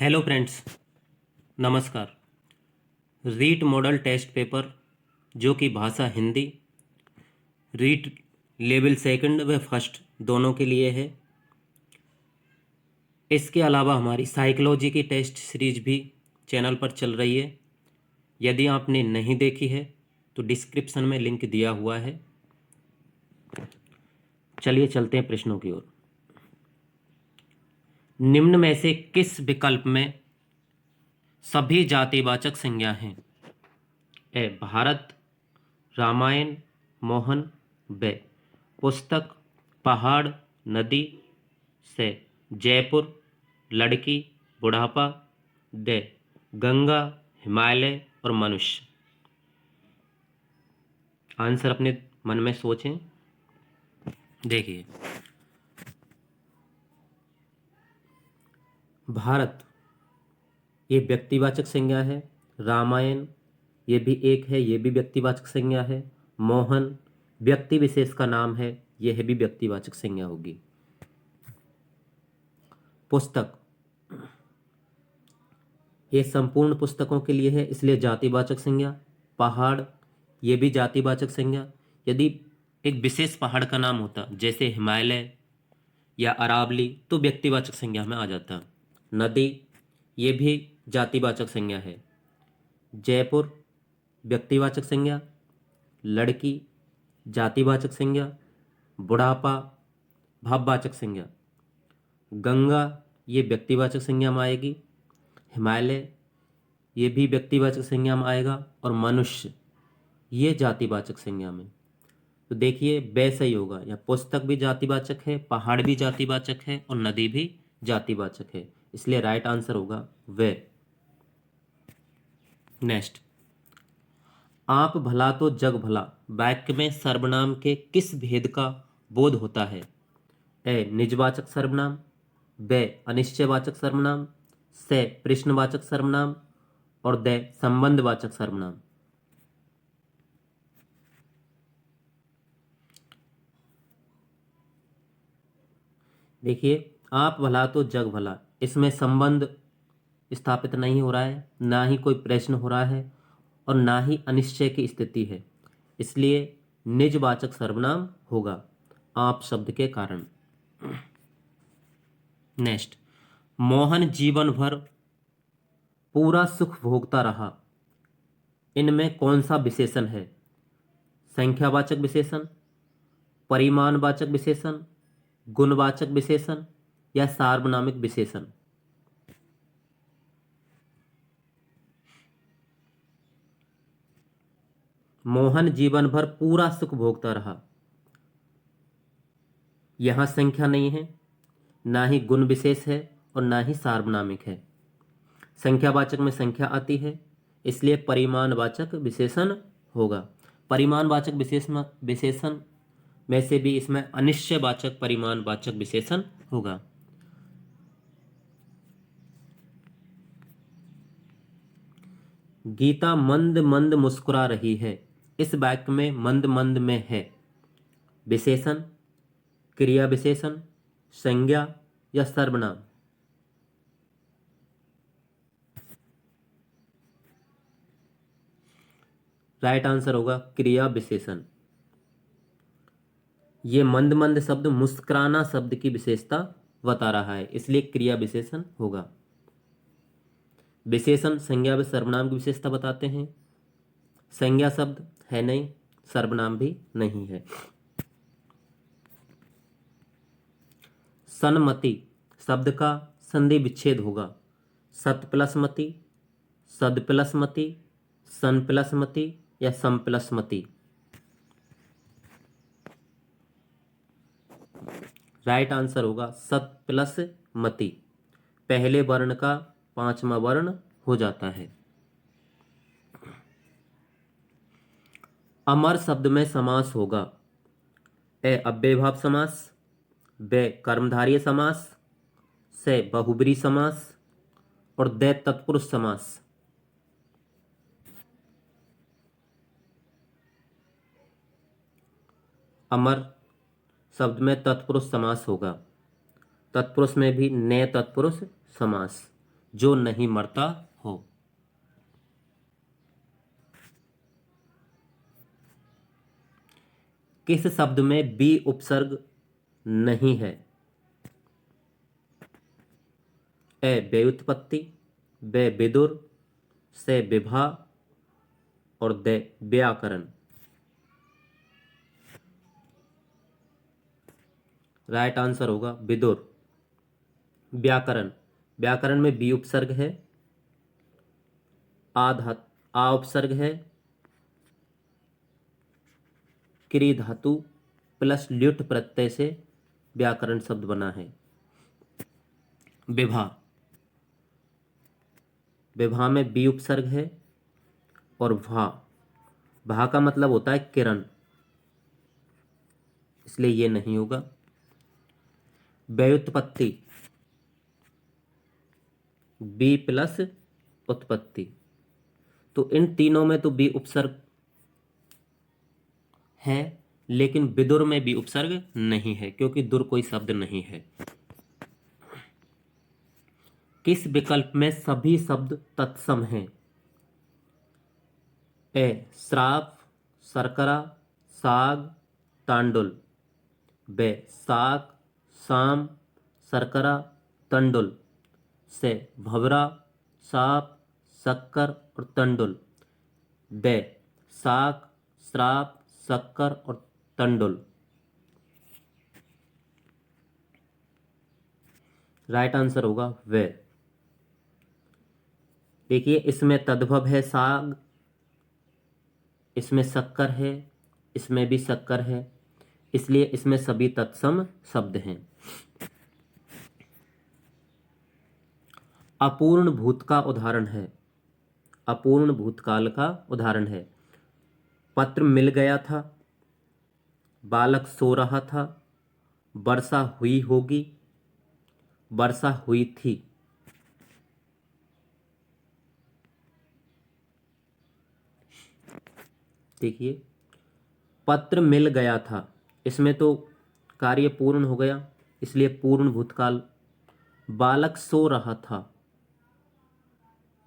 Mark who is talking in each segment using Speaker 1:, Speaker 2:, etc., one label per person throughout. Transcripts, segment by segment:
Speaker 1: Hello friends, नमस्कार। REET model test paper जो कि भाषा हिंदी, रीट लेवल सेकंड व फर्स्ट दोनों के लिए है। इसके अलावा हमारी साइकोलॉजी की टेस्ट सीरीज भी चैनल पर चल रही है। यदि आपने नहीं देखी है तो डिस्क्रिप्शन में लिंक दिया हुआ है। चलिए चलते हैं प्रश्नों की ओर। निम्न में से किस विकल्प में सभी जातिवाचक संज्ञा हैं? ए भारत, रामायण, मोहन, बे पुस्तक, पहाड़, नदी, से जयपुर, लड़की, बुढ़ापा, दे गंगा, हिमालय और मनुष्य। आंसर अपने मन में सोचें। देखिए, भारत ये व्यक्तिवाचक संज्ञा है। रामायण ये भी एक है, ये भी व्यक्तिवाचक संज्ञा है। मोहन व्यक्ति विशेष का नाम है, यह भी व्यक्तिवाचक संज्ञा होगी। पुस्तक ये संपूर्ण पुस्तकों के लिए है, इसलिए जातिवाचक संज्ञा। पहाड़ ये भी जातिवाचक संज्ञा। यदि एक विशेष पहाड़ का नाम होता जैसे हिमालय या अरावली तो व्यक्तिवाचक संज्ञा में आ जाता। नदी ये भी जातिवाचक संज्ञा है। जयपुर व्यक्तिवाचक संज्ञा। लड़की जातिवाचक संज्ञा। बुढ़ापा भाववाचक संज्ञा। गंगा ये व्यक्तिवाचक संज्ञा में आएगी। हिमालय ये भी व्यक्तिवाचक संज्ञा में आएगा। और मनुष्य ये जातिवाचक संज्ञा में। तो देखिए वे सही होगा। या पुस्तक भी जातिवाचक है, पहाड़ भी जातिवाचक है और नदी भी जातिवाचक है, इसलिए राइट आंसर होगा वे। नेक्स्ट, आप भला तो जग भला वाक्य में सर्वनाम के किस भेद का बोध होता है? ए निजवाचक सर्वनाम, बे अनिश्चयवाचक सर्वनाम, से प्रश्नवाचक सर्वनाम और दे संबंधवाचक सर्वनाम। देखिए, आप भला तो जग भला, इसमें संबंध स्थापित नहीं हो रहा है, ना ही कोई प्रश्न हो रहा है और ना ही अनिश्चय की स्थिति है, इसलिए निजवाचक सर्वनाम होगा आप शब्द के कारण। नेक्स्ट, मोहन जीवन भर पूरा सुख भोगता रहा, इनमें कौन सा विशेषण है? संख्यावाचक विशेषण, परिमाणवाचक विशेषण, गुणवाचक विशेषण या सार्वनामिक विशेषण? मोहन जीवन भर पूरा सुख भोगता रहा, यहां संख्या नहीं है, ना ही गुण विशेष है और ना ही सार्वनामिक है। संख्यावाचक में संख्या आती है, इसलिए परिमाणवाचक विशेषण होगा। परिमाणवाचक विशेषण में से भी इसमें अनिश्चयवाचक परिमाणवाचक विशेषण होगा। गीता मंद मंद मुस्कुरा रही है, इस वाक्य में मंद मंद में है विशेषण, क्रिया विशेषण, संज्ञा या सर्वनाम? राइट आंसर होगा क्रिया विशेषण। ये मंद मंद शब्द मुस्कुराना शब्द की विशेषता बता रहा है, इसलिए क्रिया विशेषण होगा। विशेषण संज्ञा व सर्वनाम की विशेषता बताते हैं। संज्ञा शब्द है नहीं, सर्वनाम भी नहीं है। सन्मति शब्द का संधि विच्छेद होगा। सत प्लस मति, सद प्लस मति, सन प्लस मति या सम प्लस मति? राइट आंसर होगा सत प्लस मति। पहले वर्ण का पांचवा वर्ण हो जाता है। अमर शब्द में समास होगा। ए अव्ययभाव समास, बे कर्मधारय समास, से बहुब्री समास और दे तत्पुरुष समास? अमर शब्द में तत्पुरुष समास होगा। तत्पुरुष में भी ने तत्पुरुष समास, जो नहीं मरता हो। किस शब्द में बी उपसर्ग नहीं है? ए व्युत्पत्ति, बे विदुर, से विभा और दे व्याकरण। राइट आंसर होगा विदुर। व्याकरण, व्याकरण में बी उपसर्ग है, आ उपसर्ग है, क्री धातु प्लस ल्युट प्रत्यय से व्याकरण शब्द बना है। विभा, विभा में बी उपसर्ग है और भा का मतलब होता है किरण, इसलिए ये नहीं होगा। व्युत्पत्ति, बी प्लस उत्पत्ति, तो इन तीनों में तो बी उपसर्ग है, लेकिन विदुर में भी उपसर्ग नहीं है क्योंकि दुर कोई शब्द नहीं है। किस विकल्प में सभी शब्द तत्सम हैं? ए श्राप, शर्करा, साग, तांडुल। बे साग, शाम, शर्करा, तंडुल। से भवरा, साप, शक्कर और तंडुल। दे साग, श्राप, शक्कर और तंडुल। राइट आंसर होगा वे। देखिए इसमें तद्भव है साग, इसमें शक्कर है, इसमें भी शक्कर है, इसलिए इसमें सभी तत्सम शब्द हैं। अपूर्ण भूत का उदाहरण है, अपूर्ण भूतकाल का उदाहरण है। पत्र मिल गया था, बालक सो रहा था, वर्षा हुई होगी, वर्षा हुई थी। देखिए पत्र मिल गया था, इसमें तो कार्य पूर्ण हो गया, इसलिए पूर्ण भूतकाल। बालक सो रहा था,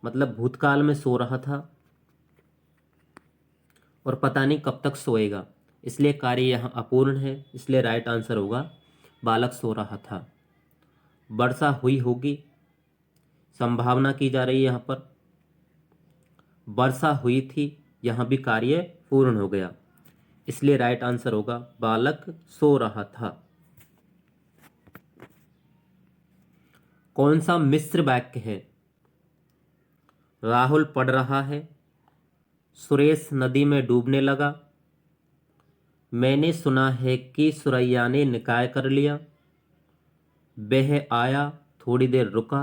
Speaker 1: मतलब भूतकाल में सो रहा था और पता नहीं कब तक सोएगा, इसलिए कार्य यहाँ अपूर्ण है, इसलिए राइट आंसर होगा बालक सो रहा था। वर्षा हुई होगी, संभावना की जा रही है यहाँ पर। वर्षा हुई थी, यहाँ भी कार्य पूर्ण हो गया, इसलिए राइट आंसर होगा बालक सो रहा था। कौन सा मिश्र वाक्य है? राहुल पढ़ रहा है, सुरेश नदी में डूबने लगा, मैंने सुना है कि सुरैया ने निकाय कर लिया, वह आया थोड़ी देर रुका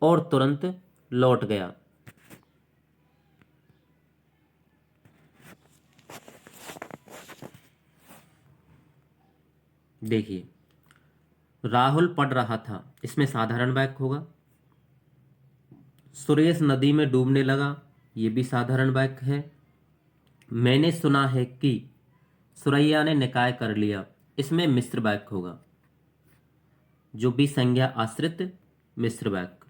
Speaker 1: और तुरंत लौट गया। देखिए राहुल पढ़ रहा था, इसमें साधारण वाक्य होगा। सुरेश नदी में डूबने लगा, ये भी साधारण वाक्य है। मैंने सुना है कि सुरैया ने निकाय कर लिया, इसमें मिश्र वाक्य होगा, जो भी संज्ञा आश्रित मिश्र वाक्य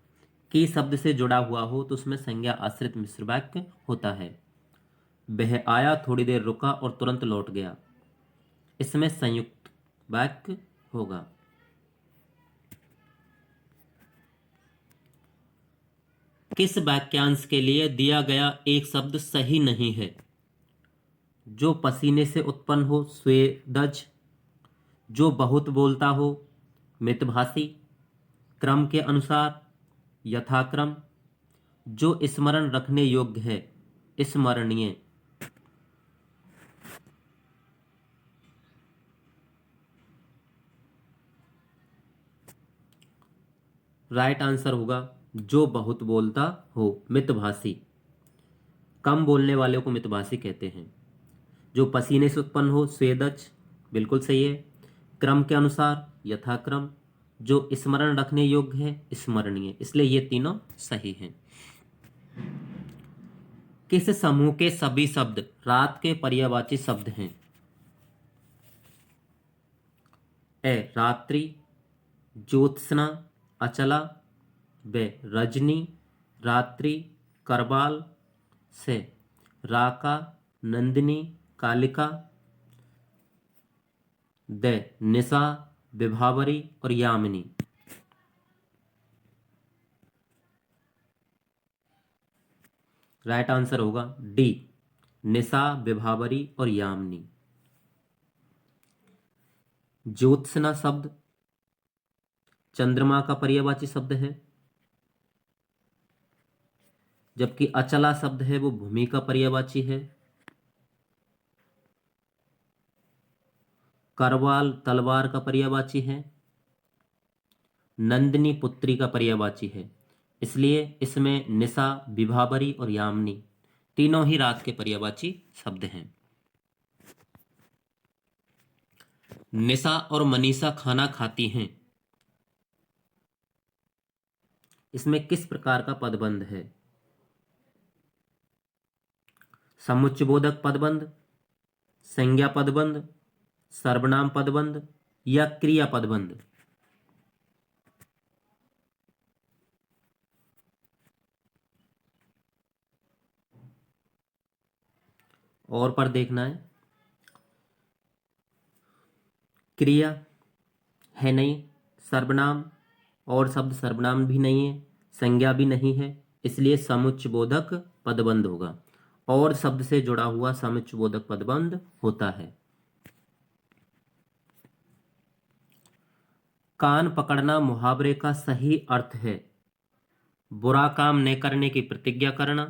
Speaker 1: की शब्द से जुड़ा हुआ हो तो उसमें संज्ञा आश्रित मिश्र वाक्य होता है। वह आया थोड़ी देर रुका और तुरंत लौट गया, इसमें संयुक्त वाक्य होगा। किस वाक्यांश के लिए दिया गया एक शब्द सही नहीं है? जो पसीने से उत्पन्न हो स्वेदज, जो बहुत बोलता हो मितभाषी, क्रम के अनुसार यथाक्रम, जो स्मरण रखने योग्य है स्मरणीय। राइट आंसर होगा जो बहुत बोलता हो मितभाषी। कम बोलने वाले को मितभाषी कहते हैं। जो पसीने से उत्पन्न हो स्वेदज, बिल्कुल सही है। क्रम के अनुसार यथाक्रम, जो स्मरण रखने योग्य है स्मरणीय, इसलिए ये तीनों सही हैं। किस समूह के सभी शब्द रात के पर्यायवाची शब्द हैं? ए रात्रि, ज्योत्सना, अचला, बे रजनी रात्रि करवाल। से राका नंदिनी कालिका। द निशा विभावरी और यामिनी। राइट आंसर होगा डी, निशा विभावरी और यामिनी। ज्योत्सना शब्द चंद्रमा का पर्यायवाची शब्द है, जबकि अचला शब्द है वो भूमि का पर्यायवाची है। करवाल तलवार का पर्यायवाची है। नंदिनी पुत्री का पर्यायवाची है। इसलिए इसमें निशा विभावरी और यामिनी तीनों ही रात के पर्यायवाची शब्द हैं। निशा और मनीषा खाना खाती हैं, इसमें किस प्रकार का पदबंध है? समुच्चयबोधक पदबंध, संज्ञा पदबंध, सर्वनाम पदबंध या क्रिया पदबंध? और पर देखना है। क्रिया है नहीं, सर्वनाम और शब्द सर्वनाम भी नहीं है, संज्ञा भी नहीं है, इसलिए समुच्चयबोधक पदबंध होगा। और शब्द से जुड़ा हुआ समुच्चयबोधक पदबंध होता है। कान पकड़ना मुहावरे का सही अर्थ है बुरा काम न करने की प्रतिज्ञा करना,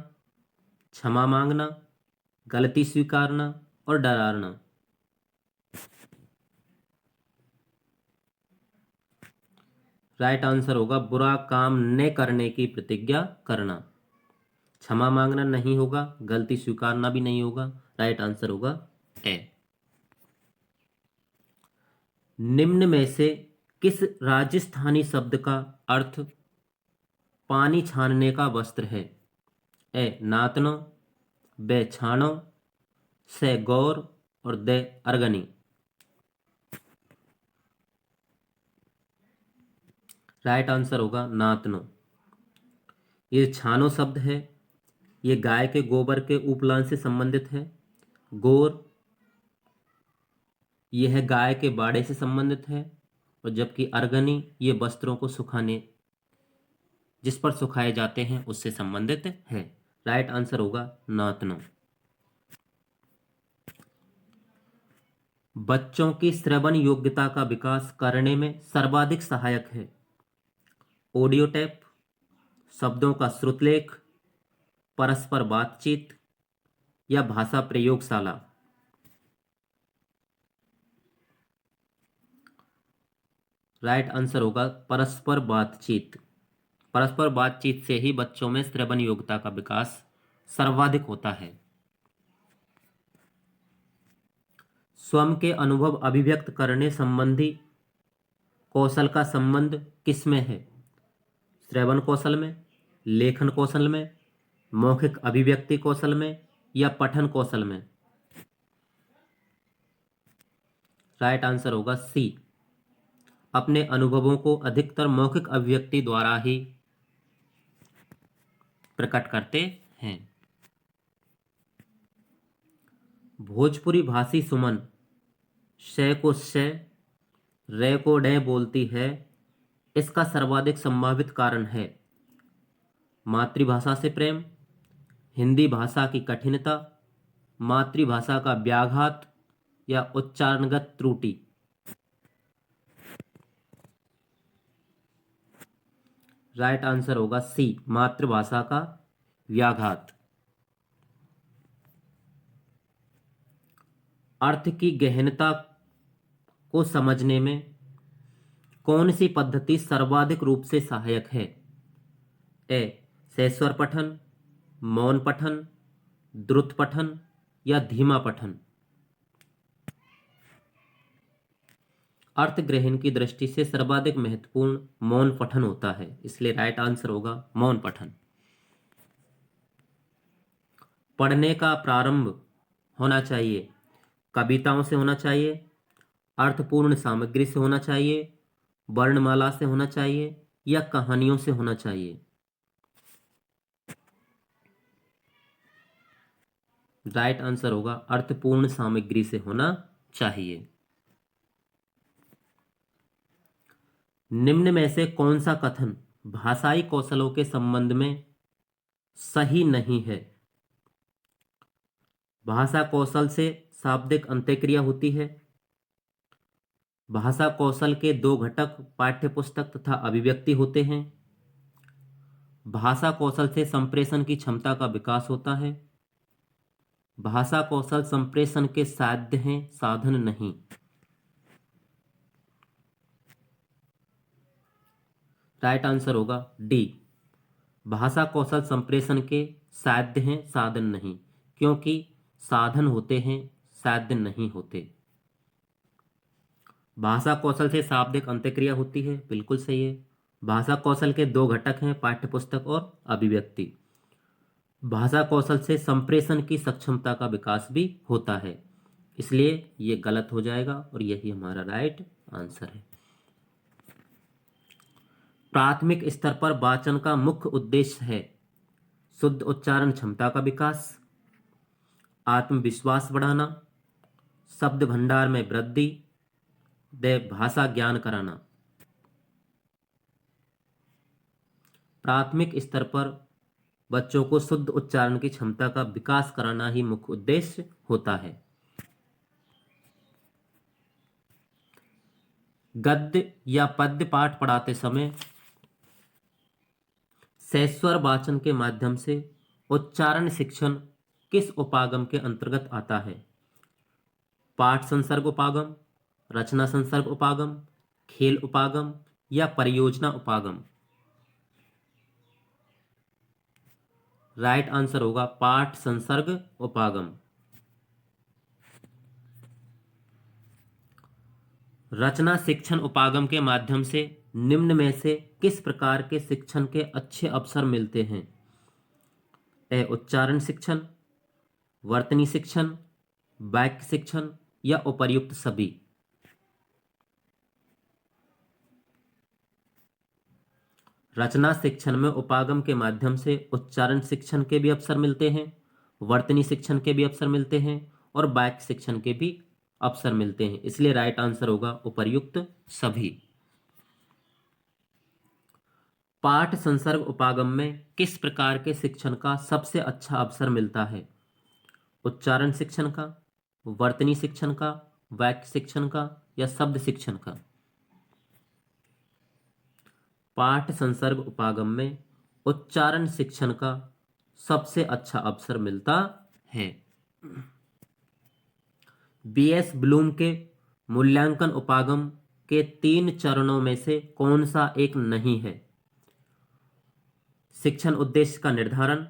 Speaker 1: क्षमा मांगना, गलती स्वीकारना और डराना। राइट आंसर होगा बुरा काम न करने की प्रतिज्ञा करना। क्षमा मांगना नहीं होगा, गलती स्वीकारना भी नहीं होगा। राइट आंसर होगा ए। निम्न में से किस राजस्थानी शब्द का अर्थ पानी छानने का वस्त्र है? ए नातनो, बे छानो, से गौर और दे अर्गनी। राइट आंसर होगा नातनो। ये छानो शब्द है, ये गाय के गोबर के उपलान से संबंधित है। गौर यह है गाय के बाड़े से संबंधित है। और जबकि अर्गनी ये वस्त्रों को सुखाने, जिस पर सुखाए जाते हैं, उससे संबंधित है। राइट आंसर होगा नातनो। बच्चों की श्रवण योग्यता का विकास करने में सर्वाधिक सहायक है ऑडियो टेप, शब्दों का श्रुतलेख, परस्पर बातचीत या भाषा प्रयोगशाला। राइट आंसर होगा परस्पर बातचीत। परस्पर बातचीत से ही बच्चों में श्रवण योग्यता का विकास सर्वाधिक होता है। स्वयं के अनुभव अभिव्यक्त करने संबंधी कौशल का संबंध किसमें है? श्रवण कौशल में, लेखन कौशल में, मौखिक अभिव्यक्ति कौशल में या पठन कौशल में? राइट आंसर होगा सी, अपने अनुभवों को अधिकतर मौखिक अभिव्यक्ति द्वारा ही प्रकट करते हैं। भोजपुरी भाषी सुमन श को श, रे को डे बोलती है, इसका सर्वाधिक संभावित कारण है मातृभाषा से प्रेम, हिंदी भाषा की कठिनता, मातृभाषा का व्याघात या उच्चारणगत त्रुटि। राइट आंसर होगा सी, मातृभाषा का व्याघात। अर्थ की गहनता को समझने में कौन सी पद्धति सर्वाधिक रूप से सहायक है? ए सस्वर पठन, मौन पठन, द्रुत पठन या धीमा पठन? अर्थ ग्रहण की दृष्टि से सर्वाधिक महत्वपूर्ण मौन पठन होता है, इसलिए राइट आंसर होगा मौन पठन। पढ़ने का प्रारंभ होना चाहिए कविताओं से होना चाहिए, अर्थपूर्ण सामग्री से होना चाहिए, वर्णमाला से होना चाहिए या कहानियों से होना चाहिए? राइट आंसर होगा अर्थपूर्ण सामग्री से होना चाहिए। निम्न में से कौन सा कथन भाषाई कौशलों के संबंध में सही नहीं है? भाषा कौशल से शाब्दिक अंत्यक्रिया होती है। भाषा कौशल के दो घटक पाठ्यपुस्तक तथा अभिव्यक्ति होते हैं। भाषा कौशल से संप्रेषण की क्षमता का विकास होता है। भाषा कौशल संप्रेषण के साध्य हैं, साधन नहीं। राइट आंसर होगा डी, भाषा कौशल संप्रेषण के साध्य हैं, साधन नहीं, क्योंकि साधन होते हैं, साध्य नहीं होते। भाषा कौशल से शाब्दिक अंत्यक्रिया होती है, बिल्कुल सही है। भाषा कौशल के दो घटक हैं, पाठ्यपुस्तक और अभिव्यक्ति। भाषा कौशल से संप्रेषण की सक्षमता का विकास भी होता है, इसलिए ये गलत हो जाएगा और यही हमारा राइट आंसर है। प्राथमिक स्तर पर वाचन का मुख्य उद्देश्य है शुद्ध उच्चारण क्षमता का विकास, आत्मविश्वास बढ़ाना, शब्द भंडार में वृद्धि, व भाषा ज्ञान कराना। प्राथमिक स्तर पर बच्चों को शुद्ध उच्चारण की क्षमता का विकास कराना ही मुख्य उद्देश्य होता है। गद्य या पद्य पाठ पढ़ाते समय सस्वर वाचन के माध्यम से उच्चारण शिक्षण किस उपागम के अंतर्गत आता है? पाठ संसर्ग उपागम, रचना संसर्ग उपागम, खेल उपागम या परियोजना उपागम? राइट आंसर होगा पाठ संसर्ग उपागम। रचना शिक्षण उपागम के माध्यम से निम्न में से किस प्रकार के शिक्षण के अच्छे अवसर मिलते हैं? ए उच्चारण शिक्षण, वर्तनी शिक्षण, वाक्य शिक्षण या उपर्युक्त सभी? रचना शिक्षण में उपागम के माध्यम से उच्चारण शिक्षण के भी अवसर मिलते हैं, वर्तनी शिक्षण के भी अवसर मिलते हैं और वाक्य शिक्षण के भी अवसर मिलते हैं, इसलिए राइट आंसर होगा उपर्युक्त सभी। पाठ संसर्ग उपागम में किस प्रकार के शिक्षण का सबसे अच्छा अवसर मिलता है? उच्चारण शिक्षण का, वर्तनी शिक्षण का, वाक्य शिक्षण का या शब्द शिक्षण का? पाठ संसर्ग उपागम में उच्चारण शिक्षण का सबसे अच्छा अवसर मिलता है। बीएस ब्लूम के मूल्यांकन उपागम के 3 चरणों में से कौन सा एक नहीं है? शिक्षण उद्देश्य का निर्धारण,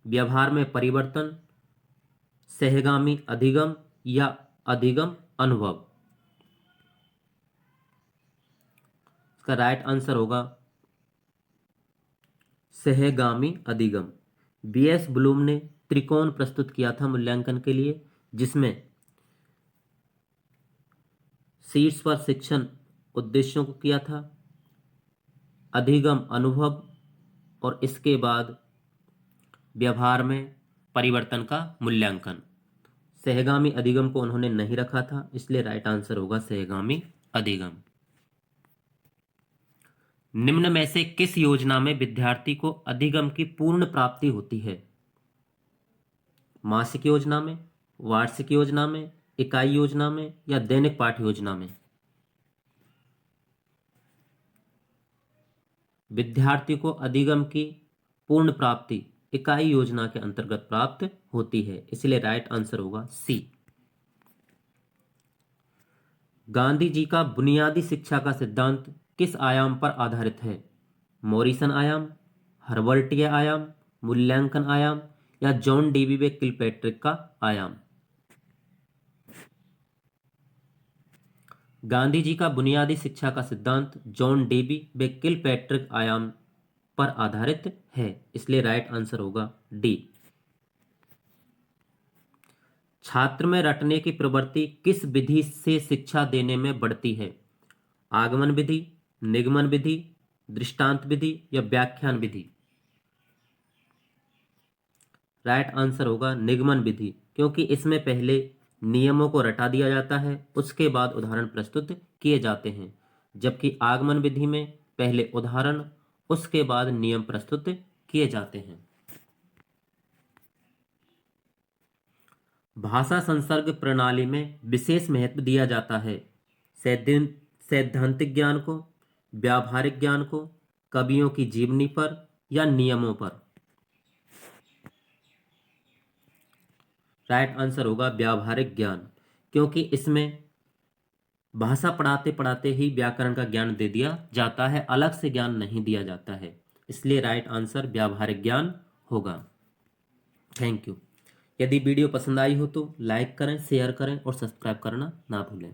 Speaker 1: व्यवहार में परिवर्तन, सहगामी अधिगम या अधिगम अनुभव? इसका राइट आंसर होगा सहगामी अधिगम। बीएस ब्लूम ने त्रिकोण प्रस्तुत किया था मूल्यांकन के लिए, जिसमें शीर्ष पर शिक्षण उद्देश्यों को किया था, अधिगम अनुभव और इसके बाद व्यवहार में परिवर्तन का मूल्यांकन। सहगामी अधिगम को उन्होंने नहीं रखा था, इसलिए राइट आंसर होगा सहगामी अधिगम। निम्न में से किस योजना में विद्यार्थी को अधिगम की पूर्ण प्राप्ति होती है? मासिक योजना में, वार्षिक योजना में, इकाई योजना में या दैनिक पाठ योजना में? विद्यार्थी को अधिगम की पूर्ण प्राप्ति इकाई योजना के अंतर्गत प्राप्त होती है, इसलिए राइट आंसर होगा सी। गांधी जी का बुनियादी शिक्षा का सिद्धांत किस आयाम पर आधारित है? मॉरिसन आयाम, हर्बर्टिया आयाम, मूल्यांकन आयाम या जॉन डीवी वे किलपैट्रिक का आयाम? गांधी जी का बुनियादी शिक्षा का सिद्धांत जॉन डेबी व किलपैट्रिक आयाम पर आधारित है, इसलिए राइट आंसर होगा डी। छात्र में रटने की प्रवृत्ति किस विधि से शिक्षा देने में बढ़ती है? आगमन विधि, निगमन विधि, दृष्टांत विधि या व्याख्यान विधि? राइट आंसर होगा निगमन विधि, क्योंकि इसमें पहले नियमों को रटा दिया जाता है, उसके बाद उदाहरण प्रस्तुत किए जाते हैं, जबकि आगमन विधि में पहले उदाहरण उसके बाद नियम प्रस्तुत किए जाते हैं। भाषा संसर्ग प्रणाली में विशेष महत्व दिया जाता है सैद्धांतिक ज्ञान को, व्यावहारिक ज्ञान को, कवियों की जीवनी पर या नियमों पर? राइट आंसर होगा व्यावहारिक ज्ञान, क्योंकि इसमें भाषा पढ़ाते पढ़ाते ही व्याकरण का ज्ञान दे दिया जाता है, अलग से ज्ञान नहीं दिया जाता है, इसलिए राइट आंसर व्यावहारिक ज्ञान होगा। Thank you. यदि वीडियो पसंद आई हो तो लाइक करें, शेयर करें और सब्सक्राइब करना ना भूलें।